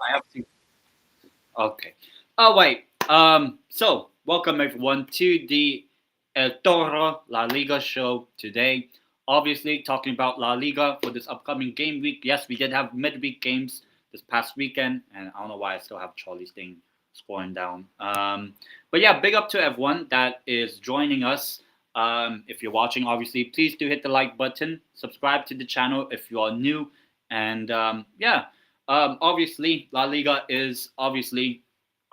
I have to. Okay. Oh wait. So welcome everyone to the Toro La Liga show today. Obviously, talking about La Liga for this upcoming game week. Yes, we did have midweek games this past weekend, and I don't know why I still have Charlie's thing scoring down. But yeah, big up to everyone that is joining us. If you're watching, obviously, please do hit the like button. Subscribe to the channel if you are new, and obviously, La Liga is obviously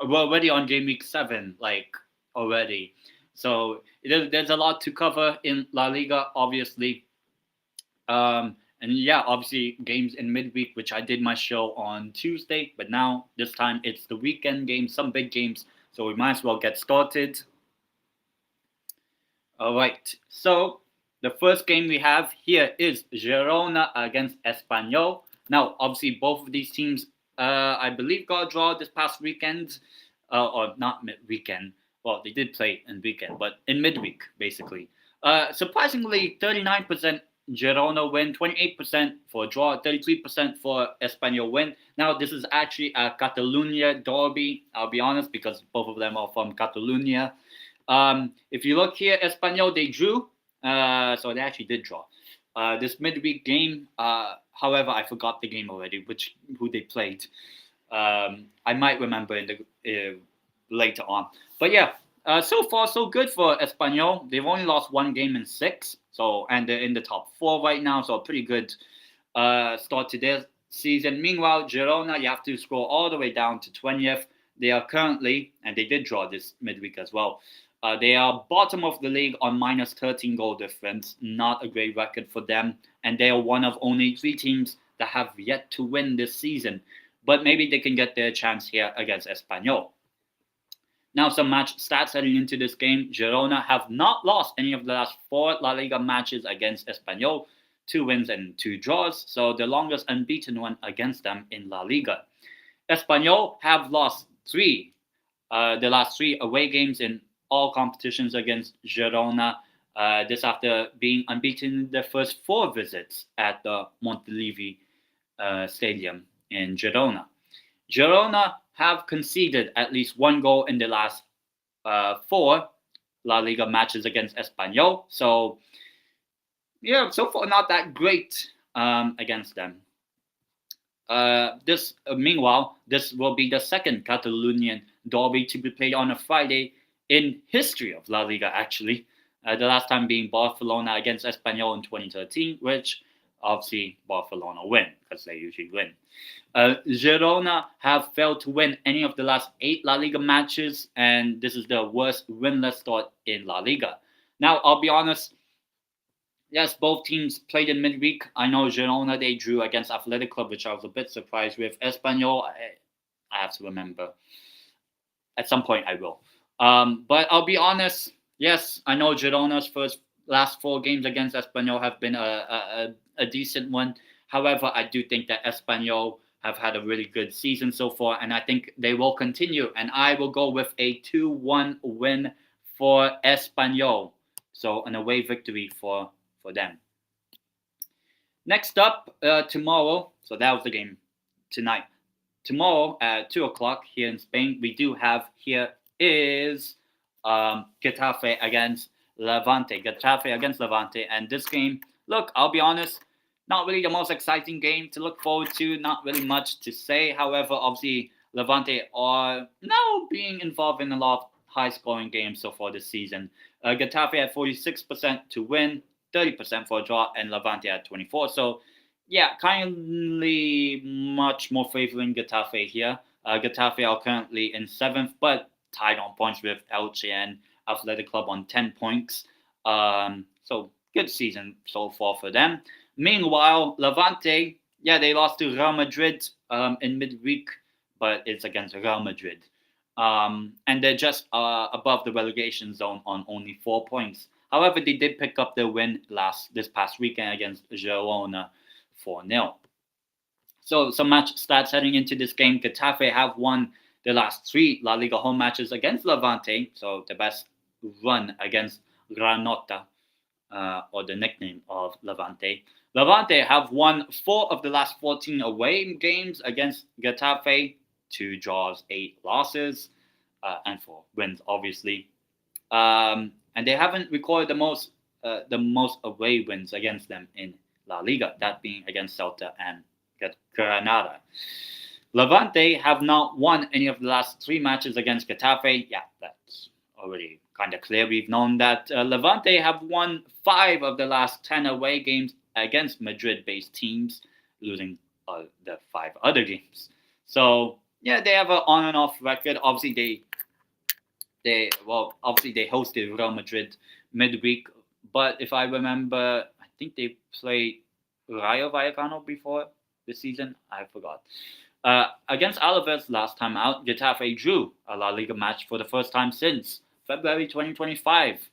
we're already on game week 7, like already. So there's a lot to cover in La Liga, obviously. And yeah, obviously games in midweek, which I did my show on Tuesday, but now this time it's the weekend games, some big games. So we might as well get started. All right. So the first game we have here is Girona against Espanyol. Now, obviously, both of these teams, I believe, got a draw this past weekend, or not weekend. Well, they did play in weekend, but in midweek, basically. Surprisingly, 39% Girona win, 28% for a draw, 33% for Espanyol win. Now, this is actually a Catalonia derby, I'll be honest, because both of them are from Catalonia. If you look here, Espanyol, they drew, so they actually did draw. This midweek game, however, I forgot the game already, who they played. I might remember in the later on. But yeah, so far so good for Espanyol. They've only lost one game in 6, and they're in the top 4 right now, so a pretty good start to their season. Meanwhile, Girona, you have to scroll all the way down to 20th. They are currently, and they did draw this midweek as well. They are bottom of the league on minus 13 goal difference. Not a great record for them. And they are one of only 3 teams that have yet to win this season. But maybe they can get their chance here against Espanyol. Now, some match stats heading into this game. Girona have not lost any of the last 4 La Liga matches against Espanyol. 2 wins and 2 draws. So the longest unbeaten one against them in La Liga. Espanyol have lost 3, the last 3 away games in all competitions against Girona. This after being unbeaten in their first 4 visits at the Montilivi Stadium in Girona. Girona have conceded at least 1 goal in the last 4 La Liga matches against Espanyol. So, yeah, so far not that great against them. Meanwhile, this will be the second Catalonian derby to be played on a Friday in history of La Liga, actually. The last time being Barcelona against Espanyol in 2013, which obviously Barcelona win, because they usually win. Girona have failed to win any of the last 8 La Liga matches, and this is the worst winless start in La Liga. Now, I'll be honest, yes, both teams played in midweek. I know Girona, they drew against Athletic Club, which I was a bit surprised with. Espanyol, I have to remember. At some point, I will. But I'll be honest, yes, I know Girona's last 4 games against Espanyol have been a decent one. However, I do think that Espanyol have had a really good season so far, and I think they will continue. And I will go with a 2-1 win for Espanyol. So an away victory for them. Next up, tomorrow, so that was the game tonight. Tomorrow at 2 o'clock here in Spain, we do have here is Getafe against Levante. Getafe against Levante. And this game, look, I'll be honest, not really the most exciting game to look forward to. Not really much to say. However, obviously, Levante are now being involved in a lot of high-scoring games so far this season. Getafe at 46% to win, 30% for a draw, and Levante at 24%. So, yeah, kindly much more favoring Getafe here. Getafe are currently in 7th, but tied on points with Elche and Athletic Club on 10 points. So, good season so far for them. Meanwhile, Levante, yeah, they lost to Real Madrid in midweek, but it's against Real Madrid. And they're just above the relegation zone on only 4 points. However, they did pick up their win this past weekend against Girona 4-0. So some match stats heading into this game. Getafe have won the last 3 La Liga home matches against Levante, so the best run against Granota, or the nickname of Levante. Levante have won 4 of the last 14 away games against Getafe, 2 draws, 8 losses, and 4 wins, obviously. And they haven't recorded the most away wins against them in La Liga, that being against Celta and Granada. Levante have not won any of the last 3 matches against Getafe. Yeah, that's already kind of clear. We've known that. Levante have won 5 of the last 10 away games against Madrid-based teams, losing the 5 other games. So yeah, they have an on and off record. Obviously, they hosted Real Madrid midweek, but if I remember, I think they played Rayo Vallecano before this season. I forgot. Against Alavés last time out, Getafe drew a La Liga match for the first time since February 2025,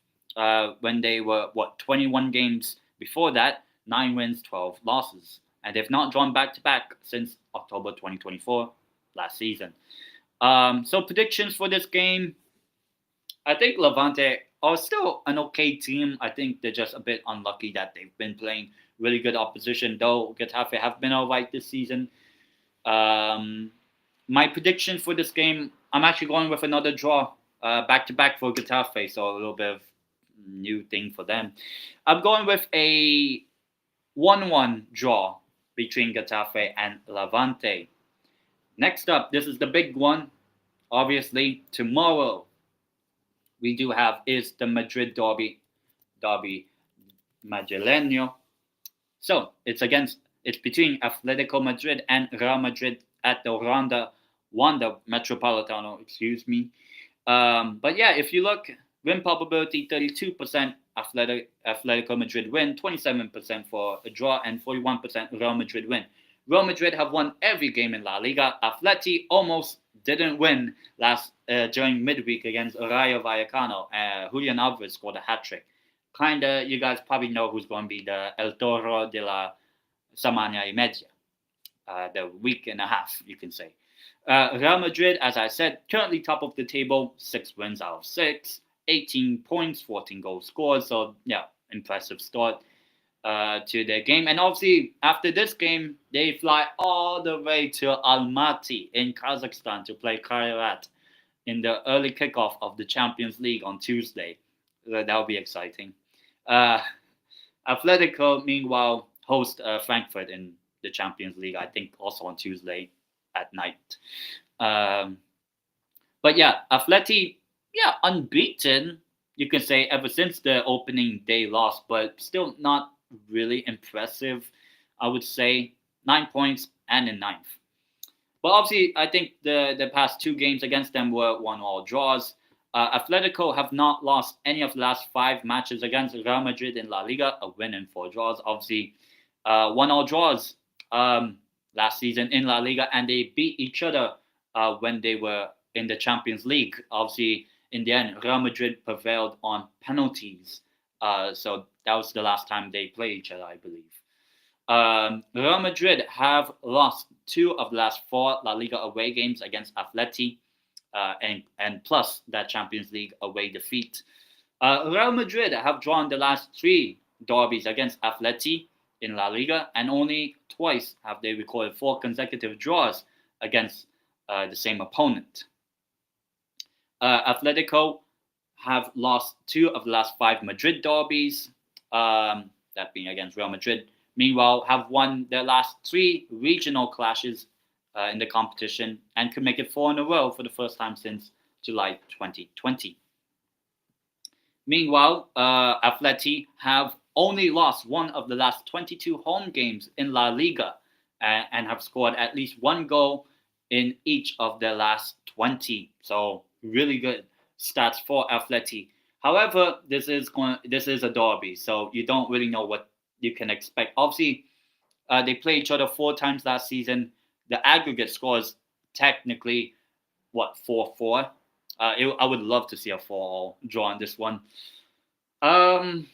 when they were 21 games before that, 9 wins, 12 losses, and they've not drawn back-to-back since October 2024 last season. So predictions for this game, I think Levante are still an okay team. I think they're just a bit unlucky that they've been playing really good opposition, though Getafe have been alright this season. My prediction for this game, I'm actually going with another draw, back-to-back for Getafe, so a little bit of new thing for them. I'm going with a 1-1 draw between Getafe and Levante. Next up, this is the big one. Obviously, tomorrow we do have is the Madrid derby Madrileño. So it's between Atletico Madrid and Real Madrid at the Wanda Metropolitano, excuse me. But yeah, if you look, win probability 32%, Atletico Madrid win, 27% for a draw, and 41% Real Madrid win. Real Madrid have won every game in La Liga. Atleti almost didn't win during midweek against Rayo Vallecano. Julián Alvarez scored a hat-trick. Kinda, you guys probably know who's going to be the El Toro de la Semana y Media. The week and a half, you can say. Real Madrid, as I said, currently top of the table, 6 wins out of 6, 18 points, 14 goals scored. So, yeah, impressive start to their game. And obviously, after this game, they fly all the way to Almaty in Kazakhstan to play Kairat in the early kickoff of the Champions League on Tuesday. That'll be exciting. Atletico, meanwhile, host Frankfurt in the Champions League, I think also on Tuesday at night. But yeah, Atleti, unbeaten, you can say, ever since the opening day loss, but still not really impressive, I would say. 9 points and in 9th. But obviously, I think the past 2 games against them were 1-1 draws. Atletico have not lost any of the last 5 matches against Real Madrid in La Liga, a win and 4 draws. Obviously, 1-1 draws last season in La Liga, and they beat each other when they were in the Champions League. Obviously, in the end, Real Madrid prevailed on penalties. So that was the last time they played each other, I believe. Real Madrid have lost 2 of the last 4 La Liga away games against Atleti, and plus that Champions League away defeat. Real Madrid have drawn the last 3 derbies against Atleti in La Liga, and only twice have they recorded 4 consecutive draws against the same opponent. Atletico have lost 2 of the last 5 Madrid derbies, that being against Real Madrid. Meanwhile, have won their last 3 regional clashes in the competition and could make it 4 in a row for the first time since July 2020. Meanwhile, Atleti have only lost 1 of the last 22 home games in La Liga and have scored at least 1 goal in each of their last 20. So really good stats for Atleti. However, this is a derby, so you don't really know what you can expect. Obviously, they played each other 4 times last season. The aggregate scores technically 4-4. I would love to see a 4-all draw in this one. I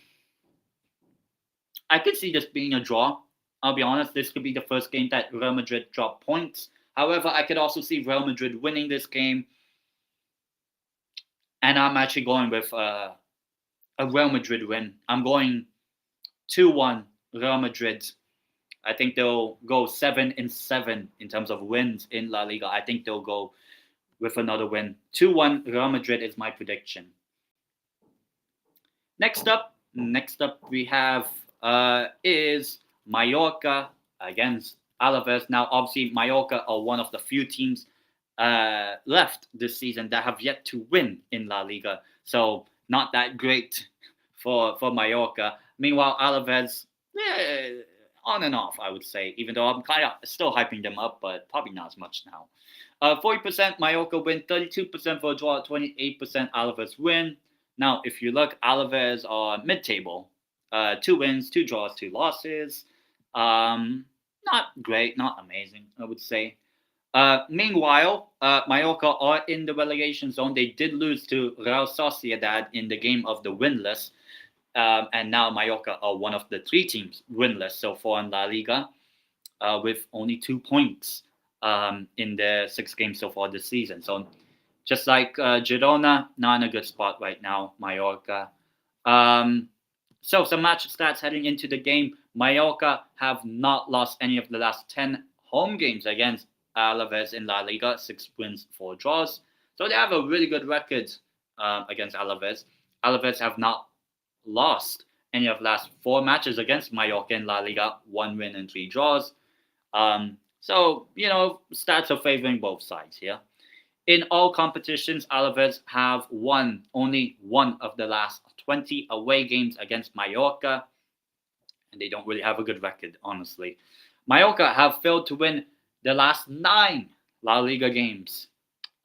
could see this being a draw. I'll be honest, this could be the first game that Real Madrid drop points. However, I could also see Real Madrid winning this game. And I'm actually going with a Real Madrid win. I'm going 2-1 Real Madrid. I think they'll go 7-7 in terms of wins in La Liga. I think they'll go with another win. 2-1 Real Madrid is my prediction. Next up we have is Mallorca against Alavés. Now, obviously, Mallorca are one of the few teams left this season that have yet to win in La Liga. So, not that great for Mallorca. Meanwhile, Alavés, on and off, I would say, even though I'm kind of still hyping them up, but probably not as much now. 40% Mallorca win, 32% for a draw, 28% Alavés win. Now, if you look, Alavés are mid-table. 2 wins, 2 draws, 2 losses. Not great, not amazing, I would say. Meanwhile, Mallorca are in the relegation zone. They did lose to Real Sociedad in the game of the winless. And now Mallorca are one of the 3 teams winless so far in La Liga, with only 2 points in their 6 games so far this season. So just like Girona, not in a good spot right now, Mallorca. So some match stats heading into the game. Mallorca have not lost any of the last 10 home games against Alavés in La Liga, 6 wins, 4 draws. So they have a really good record against Alavés. Alavés have not lost any of the last 4 matches against Mallorca in La Liga, 1 win and 3 draws. So, stats are favoring both sides here. In all competitions, Alavés have won only 1 of the last 20 away games against Mallorca, and they don't really have a good record, honestly. Mallorca have failed to win the last 9 La Liga games.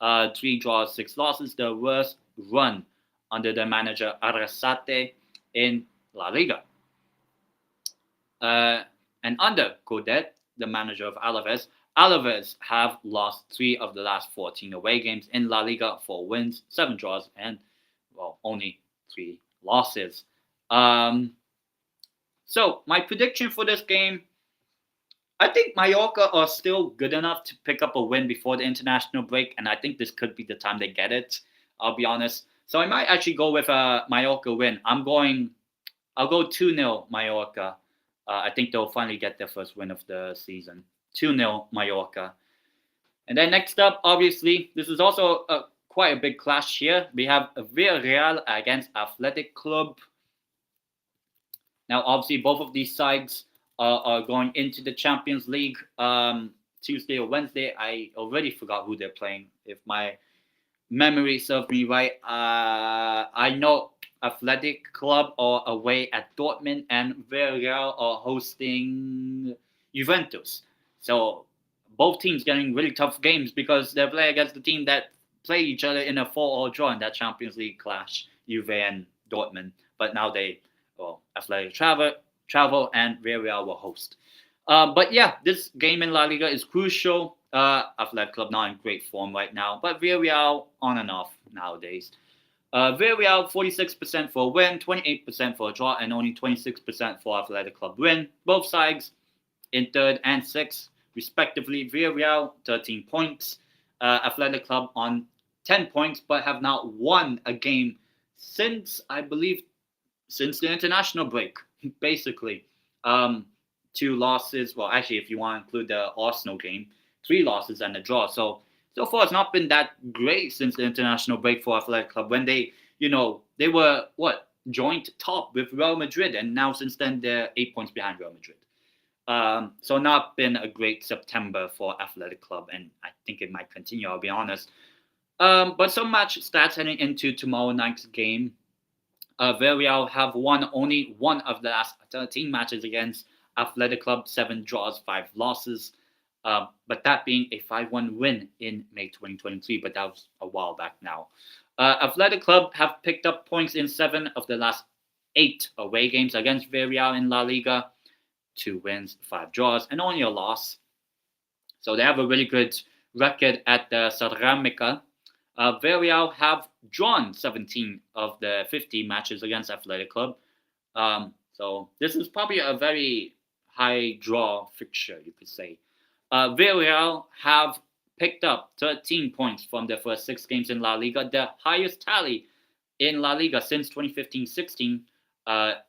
3 draws, 6 losses, the worst run under their manager Arrasate in La Liga. And under Codet, the manager of Alavés, Alavés have lost 3 of the last 14 away games in La Liga, 4 wins, 7 draws, and only 3 losses. So my prediction for this game, I think Mallorca are still good enough to pick up a win before the international break, and I think this could be the time they get it. I'll be honest. So I might actually go with a Mallorca win. I'll go 2-0 Mallorca. I think they'll finally get their first win of the season. 2-0 Mallorca. And then next up, obviously, this is also quite a big clash here. We have Villarreal against Athletic Club. Now, obviously, both of these sides are going into the Champions League Tuesday or Wednesday. I already forgot who they're playing. If my memory serves me right, I know Athletic Club are away at Dortmund and Villarreal are hosting Juventus. So both teams getting really tough games because they're playing against the team that play each other in a 4-all draw in that Champions League clash, Juve and Dortmund. But now Athletic travel and Villarreal will host. But yeah, this game in La Liga is crucial. Athletic Club not in great form right now, but Villarreal on and off nowadays. Villarreal 46% for a win, 28% for a draw, and only 26% for Athletic Club win. Both sides in 3rd and 6th, respectively. Villarreal 13 points, Athletic Club on 10 points, but have not won a game since the international break, basically. 2 losses. Well, actually, if you want to include the Arsenal game, 3 losses and a draw. So far, it's not been that great since the international break for Athletic Club when they they were joint top with Real Madrid, and now since then they're 8 points behind Real Madrid. So not been a great September for Athletic Club, and I think it might continue, I'll be honest. But some match stats heading into tomorrow night's game. Villarreal have won only one of the last 13 matches against Athletic Club, 7 draws, 5 losses. But that being a 5-1 win in May 2023, but that was a while back now. Athletic Club have picked up points in 7 of the last 8 away games against Villarreal in La Liga. 2 wins, 5 draws, and only a loss. So they have a really good record at the Ceramica. Villarreal have drawn 17 of the 50 matches against Athletic Club. So this is probably a very high draw fixture, you could say. Villarreal have picked up 13 points from their first 6 games in La Liga, the highest tally in La Liga since 2015-16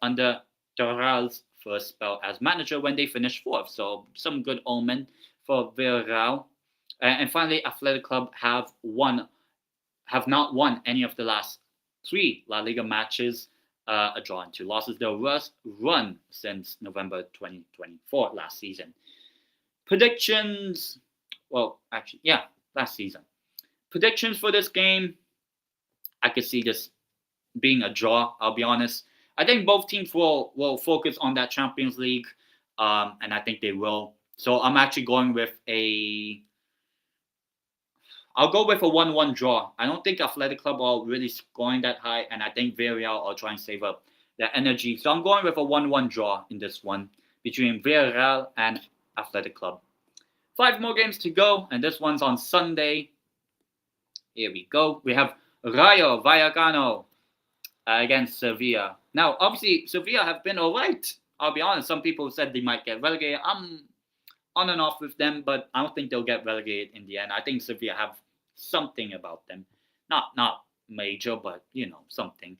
under Toro's first spell as manager when they finished 4th. So some good omen for Villarreal. And finally, Athletic Club have not won any of the last 3 La Liga matches, a draw and 2 losses. Their worst run since November 2024 last season. Predictions, last season. Predictions for this game, I could see this being a draw, I'll be honest. I think both teams will focus on that Champions League, and I think they will. So I'm actually going with I'll go with a 1-1 draw. I don't think Athletic Club are really scoring that high, and I think Villarreal are trying to save up their energy. So I'm going with a 1-1 draw in this one between Villarreal and Athletic Club. 5 more games to go, and this one's on Sunday. Here we go. We have Rayo Vallecano against Sevilla. Now, obviously, Sevilla have been all right. I'll be honest. Some people said they might get relegated. I'm on and off with them, but I don't think they'll get relegated in the end. I think Sevilla have something about them. Not major, but, something.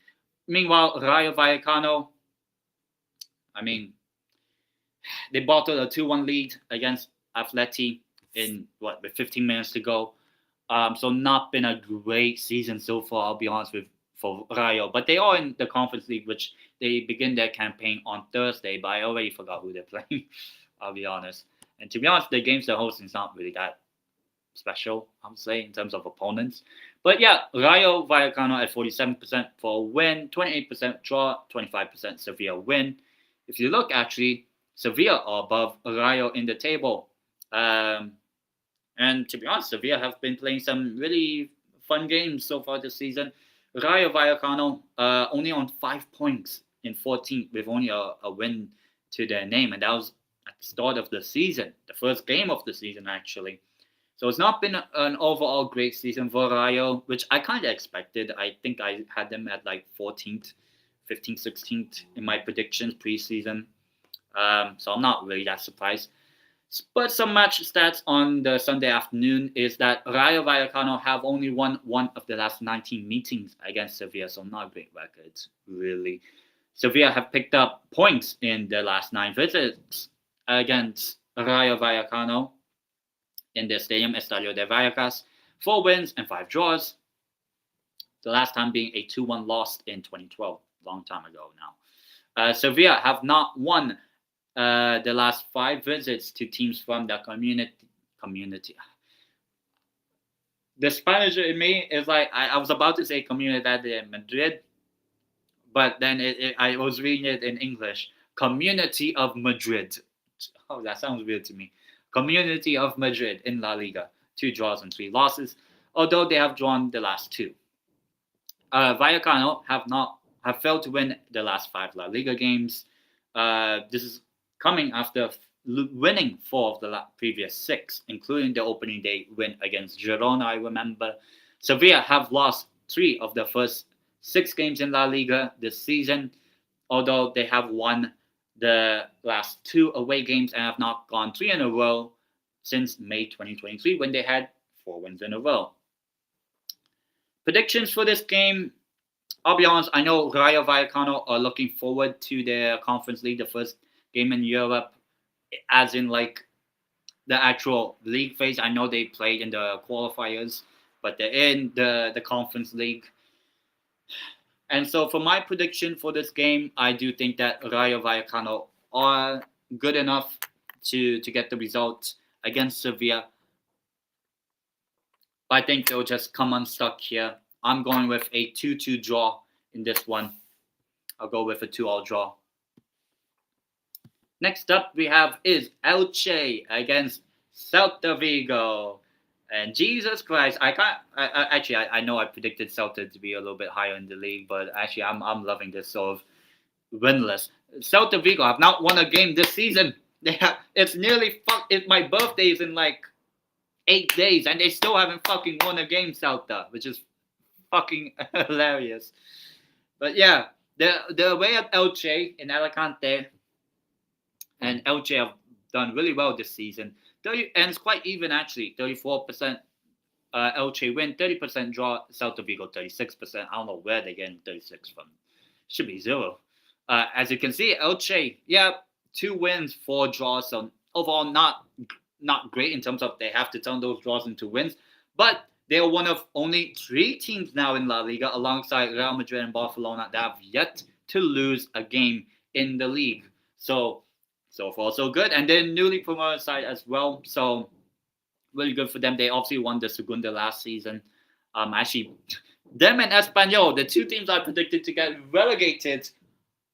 Meanwhile, Rayo Vallecano, they bottled a 2-1 lead against Atleti with 15 minutes to go. So not been a great season so far, I'll be honest for Rayo. But they are in the Conference League, which they begin their campaign on Thursday, but I already forgot who they're playing, I'll be honest. And to be honest, the games they're hosting is not really that special, I would say, in terms of opponents. But yeah, Rayo Vallecano at 47% for a win, 28% draw, 25% Sevilla win. If you look, actually, Sevilla are above Rayo in the table. And to be honest, Sevilla have been playing some really fun games so far this season. Rayo Vallecano only on 5 points in 14th with only a win to their name. And that was at the start of the season, the first game of the season, actually. So it's not been an overall great season for Rayo, which I kind of expected. I think I had them at like 14th, 15th, 16th in my predictions preseason. So I'm not really that surprised. But some match stats on the Sunday afternoon is that Rayo Vallecano have only won one of the last 19 meetings against Sevilla, so not great records, really. Sevilla have picked up points in their last 9 visits against Rayo Vallecano in their stadium, Estadio de Vallecas. 4 wins and 5 draws. The last time being a 2-1 loss in 2012, long time ago now. Sevilla have not won the last 5 visits to teams from the community. The Spanish in me is like, I was about to say Comunidad de Madrid, but then I was reading it in English. Community of Madrid. Oh, that sounds weird to me. Community of Madrid in La Liga. 2 draws and 3 losses, although they have drawn the last 2. Vallecano have failed to win the last 5 La Liga games. This is coming after winning 4 of the previous 6, including the opening day win against Girona, I remember. Sevilla have lost 3 of the first 6 games in La Liga this season, although they have won the last 2 away games and have not gone 3 in a row since May 2023 when they had 4 wins in a row. Predictions for this game, I'll be honest, I know Rayo Vallecano are looking forward to their Conference League, the first game in Europe, as in like the actual league phase. I know they played in the qualifiers, but they're in the Conference League. And so for my prediction for this game, I do think that Rayo Vallecano are good enough to get the result against Sevilla. But I think they'll just come unstuck here. I'm going with a 2-2 draw in this one. I'll go with a 2-2 draw. Next up we have is Elche against Celta Vigo. And Jesus Christ, I know I predicted Celta to be a little bit higher in the league, but actually I'm loving this sort of winless. Celta Vigo have not won a game this season. It's nearly my birthday is in like 8 days, and they still haven't fucking won a game, Celta, which is fucking hilarious. But yeah, they're away at Elche in Alicante, and Elche have done really well this season. And it's quite even actually. 34% Elche win, 30% draw. Celta Vigo 36%. I don't know where they're getting 36 from. Should be 0. As you can see, Elche, 2 wins, 4 draws. So overall, not great in terms of they have to turn those draws into wins. But they are one of only 3 teams now in La Liga, alongside Real Madrid and Barcelona, that have yet to lose a game in the league. So far, so good. And they're newly promoted side as well. So really good for them. They obviously won the Segunda last season. Actually, them and Espanyol, the 2 teams I predicted to get relegated,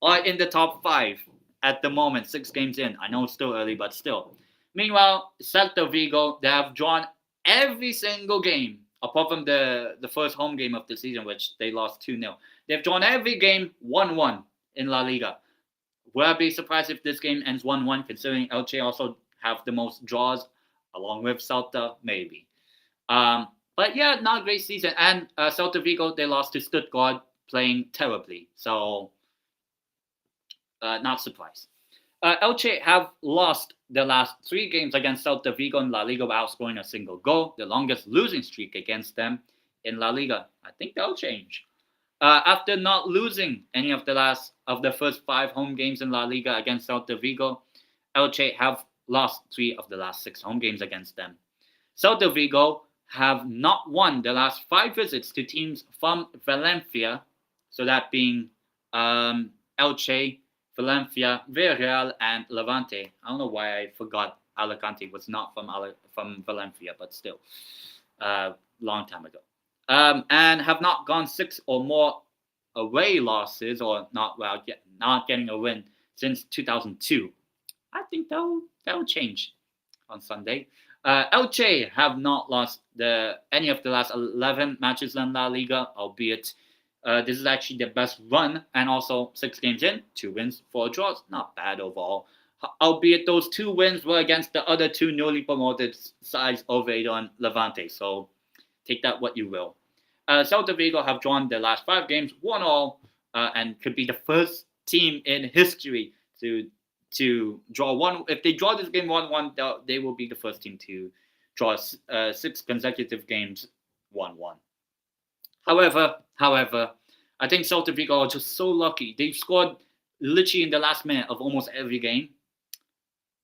are in the top 5 at the moment, 6 games in. I know it's still early, but still. Meanwhile, Celta Vigo, they have drawn every single game, apart from the first home game of the season, which they lost 2-0. They've drawn every game 1-1 in La Liga. Will I be surprised if this game ends 1-1, considering Elche also have the most draws, along with Celta? Maybe. But yeah, not a great season. And Celta Vigo, they lost to Stuttgart, playing terribly. So, not surprised. Elche have lost the last 3 games against Celta Vigo in La Liga without scoring a single goal, the longest losing streak against them in La Liga. I think that'll change. After not losing any of the first 5 home games in La Liga against Celta Vigo, Elche have lost 3 of the last 6 home games against them. Celta Vigo have not won the last 5 visits to teams from Valencia, so that being Elche, Valencia, Villarreal, and Levante. I don't know why I forgot Alicante was not from Valencia, but still, long time ago. And have not gone 6 or more away losses, or not getting a win since 2002. I think that'll change on Sunday. Elche have not lost any of the last 11 matches in La Liga, albeit this is actually their best run, and also 6 games in, 2 wins, 4 draws. Not bad overall. Albeit those 2 wins were against the other 2 newly promoted sides, Oviedo and Levante. So take that what you will. Celta Vigo have drawn their last 5 games, 1-1, and could be the first team in history to draw 1. If they draw this game 1-1, they will be the first team to draw 6 consecutive games 1-1. However, I think Celta Vigo are just so lucky. They've scored literally in the last minute of almost every game.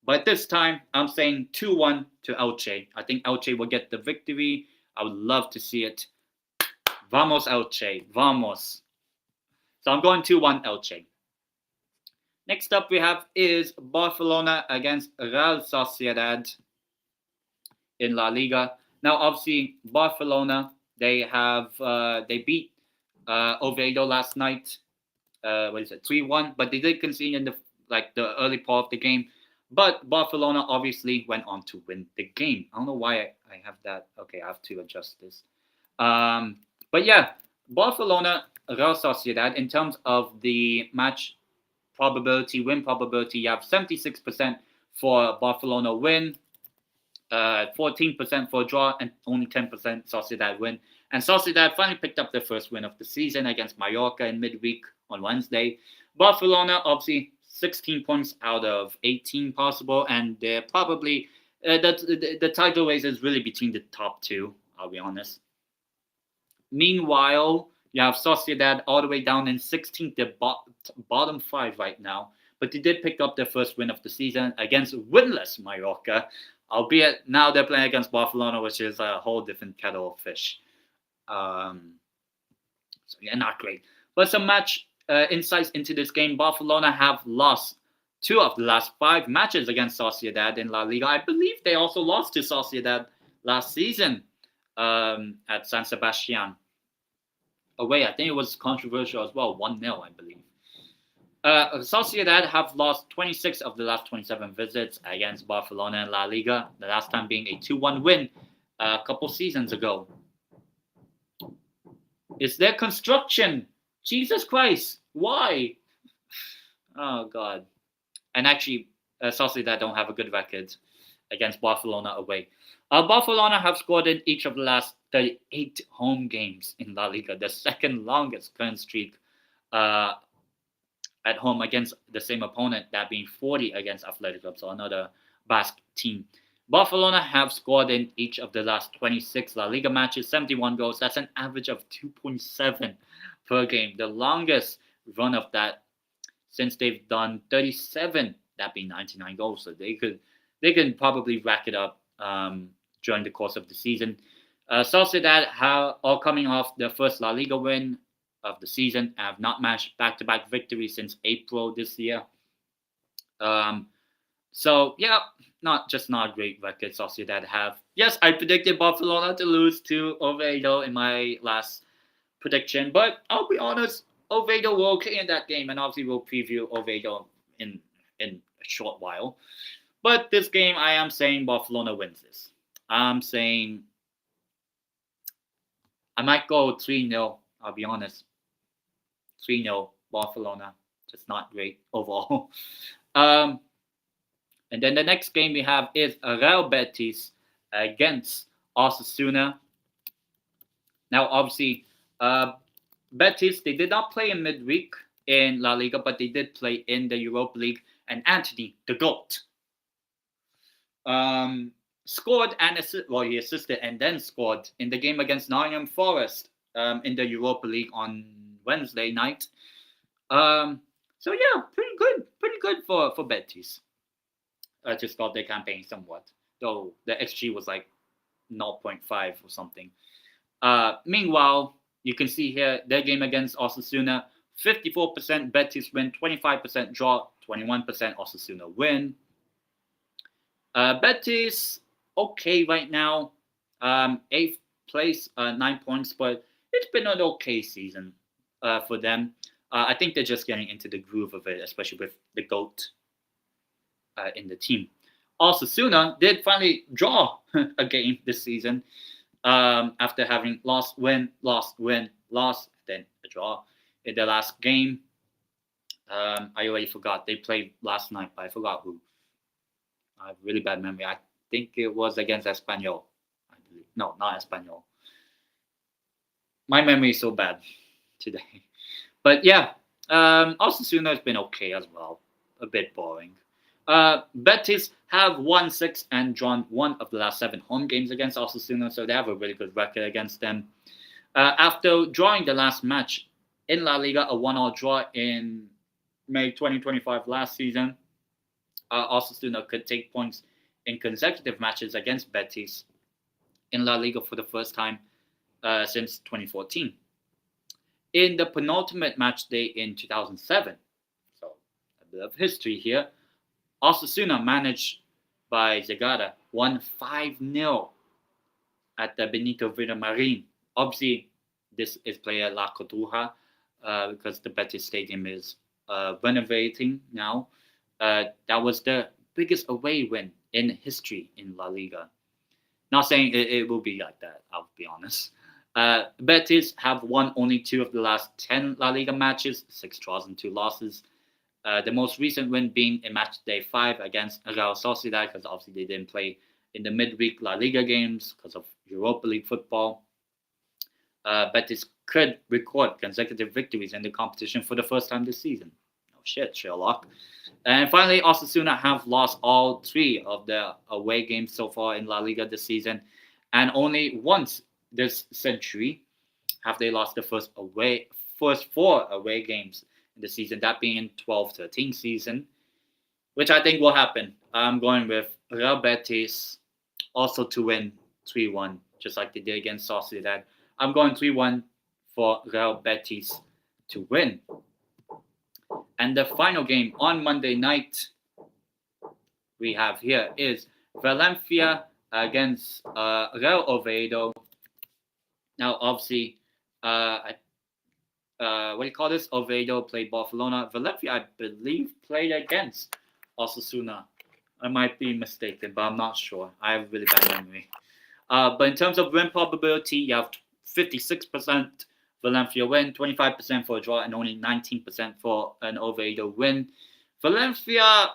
But this time, I'm saying 2-1 to Elche. I think Elche will get the victory. I would love to see it. Vamos, Elche. Vamos. So I'm going 2-1 Elche. Next up we have is Barcelona against Real Sociedad in La Liga. Now, obviously, Barcelona, they beat Oviedo last night. 3-1, but they did concede in the early part of the game. But Barcelona obviously went on to win the game. I don't know why I have that. Okay, I have to adjust this. But yeah, Barcelona, Real Sociedad, in terms of the match win probability, you have 76% for Barcelona win, 14% for draw, and only 10% Sociedad win. And Sociedad finally picked up their first win of the season against Mallorca in midweek on Wednesday. Barcelona, obviously, 16 points out of 18 possible, and they're probably the title race is really between the top 2, I'll be honest. Meanwhile, you have Sociedad all the way down in 16th, the bottom 5 right now. But they did pick up their first win of the season against winless Mallorca, albeit now they're playing against Barcelona, which is a whole different kettle of fish. So yeah, not great. But some match insights into this game. Barcelona have lost 2 of the last 5 matches against Sociedad in La Liga. I believe they also lost to Sociedad last season at San Sebastian away. I think it was controversial as well, 1-0, I believe. Sociedad have lost 26 of the last 27 visits against Barcelona in La Liga, the last time being a 2-1 win a couple seasons ago. Is there construction? Jesus Christ, why? Oh, God. And actually, Sociedad don't have a good record against Barcelona away. Barcelona have scored in each of the last 38 home games in La Liga, the second longest current streak at home against the same opponent, that being 40 against Atlético, so another Basque team. Barcelona have scored in each of the last 26 La Liga matches, 71 goals. That's an average of 2.7 per game, the longest run of that since they've done 37, that being 99 goals. So they can probably rack it up during the course of the season. Sociedad are all coming off their first La Liga win of the season, have not matched back-to-back victories since April this year. So yeah, not a great record Sociedad have. Yes, I predicted Barcelona to lose to Oviedo in my last prediction, but I'll be honest, Oviedo were okay in that game, and obviously we'll preview Oviedo in a short while. But this game, I am saying Barcelona wins this. I'm saying I might go 3-0, I'll be honest. 3-0 Barcelona. Just not great overall. And then the next game we have is Real Betis against Osasuna. Now, obviously, Betis, they did not play in midweek in La Liga, but they did play in the Europa League. And Anthony, the GOAT, scored and he assisted and then scored in the game against Nottingham Forest in the Europa League on Wednesday night. So yeah, pretty good for Betis. To start their campaign somewhat, though the XG was like 0.5 or something. Meanwhile, you can see here their game against Osasuna, 54% Betis win, 25% draw, 21% Osasuna win. Betis, okay right now, 8th place, 9 points, but it's been an okay season for them. I think they're just getting into the groove of it, especially with the GOAT in the team. Osasuna did finally draw a game this season after having lost, then a draw in the last game. I already forgot. They played last night, but I forgot who. I have really bad memory. I think it was against Espanyol. I believe. No, not Espanyol. My memory is so bad today. But yeah, Osasuna has been okay as well. A bit boring. Betis have won 6 and drawn 1 of the last 7 home games against Osasuna, so they have a really good record against them. After drawing the last match in La Liga, a 1-1 draw in May 2025 last season, Osasuna could take points in consecutive matches against Betis in La Liga for the first time since 2014. In the penultimate match day in 2007, so a bit of history here, Osasuna, managed by Zegara, won 5-0 at the Benito Villamarín. Obviously, this is played at La Coturra because the Betis Stadium is renovating now. That was the biggest away win in history in La Liga. Not saying it will be like that, I'll be honest. Betis have won only 2 of the last 10 La Liga matches, 6 draws and 2 losses. The most recent win being in match day 5 against Real Sociedad, because obviously they didn't play in the midweek La Liga games because of Europa League football. Betis could record consecutive victories in the competition for the first time this season. Oh shit, Sherlock. And finally, Osasuna have lost all 3 of their away games so far in La Liga this season, and only once this century have they lost the first 4 away games in the season, that being in 12-13 season, which I think will happen. I'm going with Real Betis also to win 3-1, just like they did against Sociedad. I'm going 3-1 for Real Betis to win. And the final game on Monday night we have here is Valencia against Real Oviedo. Now, obviously, what do you call this? Oviedo played Barcelona. Valencia, I believe, played against Osasuna. I might be mistaken, but I'm not sure. I have a really bad memory. But in terms of win probability, you have 56% Valencia win, 25% for a draw, and only 19% for an Oviedo win. Valencia,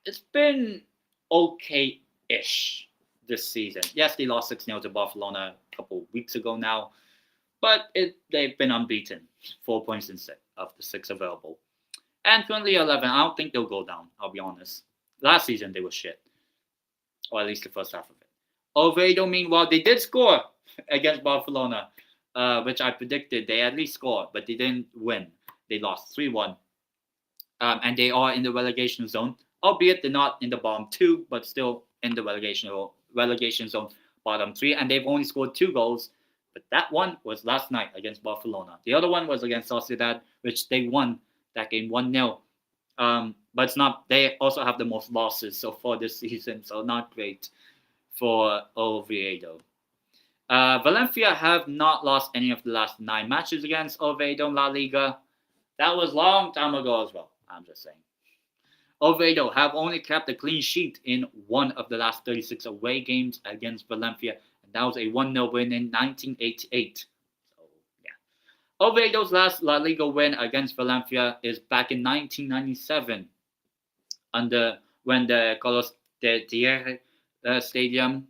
it's been okay-ish this season. Yes, they lost 6-0 to Barcelona a couple weeks ago now, but they've been unbeaten. 4 points in 6 of the 6 available. And currently 11, I don't think they'll go down, I'll be honest. Last season, they were shit. Or at least the first half of it. Oviedo, meanwhile, they did score against Barcelona, which I predicted they at least scored, but they didn't win. They lost 3-1. And they are in the relegation zone, albeit they're not in the bottom 2, but still in the relegation zone, bottom 3. And they've only scored 2 goals, but that one was last night against Barcelona. The other one was against Sociedad, which they won that game 1-0. But it's not. They also have the most losses so far this season, so not great for Oviedo. Valencia have not lost any of the last 9 matches against Oviedo in La Liga. That was a long time ago as well, I'm just saying. Oviedo have only kept a clean sheet in one of the last 36 away games against Valencia, and that was a 1-0 win in 1988. So, yeah. Oviedo's last La Liga win against Valencia is back in 1997, when the Carlos de Thierry Stadium.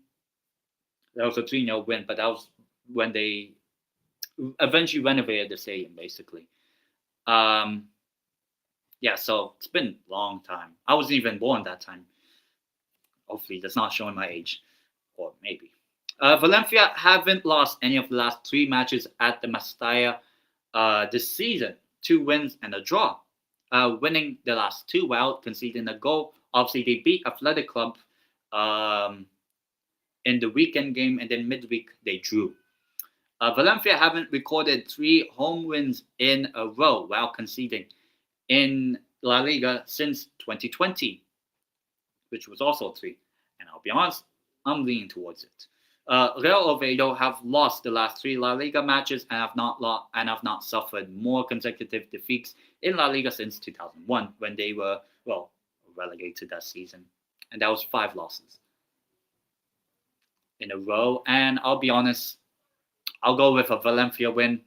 That was a 3-0 win, but that was when they eventually renovated the stadium, basically. Yeah, so it's been a long time. I wasn't even born that time. Hopefully, that's not showing my age. Or maybe. Valencia haven't lost any of the last 3 matches at the Mestalla this season. 2 wins and a draw. Winning the last 2 while conceding a goal. Obviously, they beat Athletic Club in the weekend game, and then midweek they drew. Valencia haven't recorded 3 home wins in a row while conceding in La Liga since 2020, which was also 3. And I'll be honest, I'm leaning towards it. Real Oviedo have lost the last 3 La Liga matches and have not suffered more consecutive defeats in La Liga since 2001, when they were relegated that season, and that was 5 losses in a row. And I'll be honest, I'll go with a Valencia win.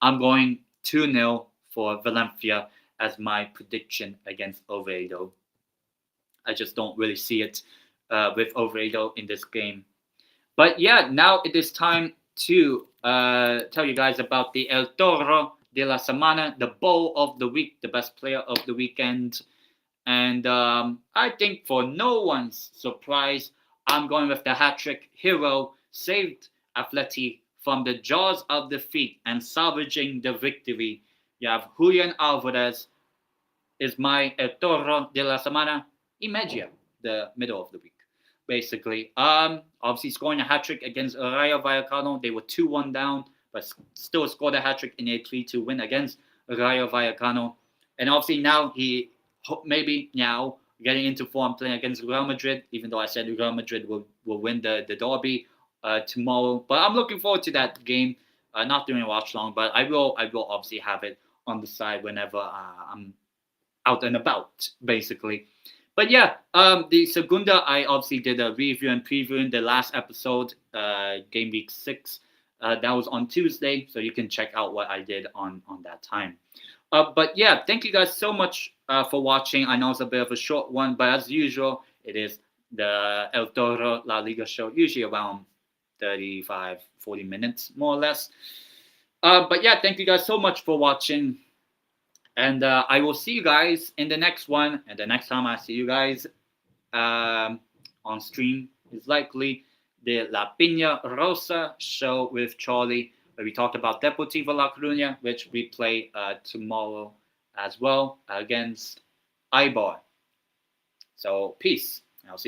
I'm going 2-0 for Valencia as my prediction against Oviedo. I just don't really see it with Oviedo in this game. But yeah, now it is time to tell you guys about the El Toro de la Semana, the Bowl of the Week, the best player of the weekend. And I think for no one's surprise, I'm going with the hat-trick hero, saved Atleti from the jaws of defeat and salvaging the victory. You have Julián Alvarez is my El Toro de la Semana Imedia, the middle of the week, basically. Obviously scoring a hat-trick against Rayo Vallecano. They were 2-1 down, but still scored a hat-trick in a 3-2 win against Rayo Vallecano. And obviously now he maybe now getting into form playing against Real Madrid, even though I said Real Madrid will win the derby tomorrow. But I'm looking forward to that game. Not doing a watch long, but I will obviously have it on the side whenever I'm out and about, basically. But yeah, the Segunda, I obviously did a review and preview in the last episode, game week 6. That was on Tuesday, so you can check out what I did on that time. But yeah, thank you guys so much for watching. I know it's a bit of a short one, but as usual, it is the El Toro La Liga show, usually around 35, 40 minutes, more or less. But yeah, thank you guys so much for watching. And I will see you guys in the next one. And the next time I see you guys on stream is likely the La Piña Rosa show with Charlie, where we talked about Deportivo La Coruña, which we play tomorrow as well against Eibar. So peace. I'll see you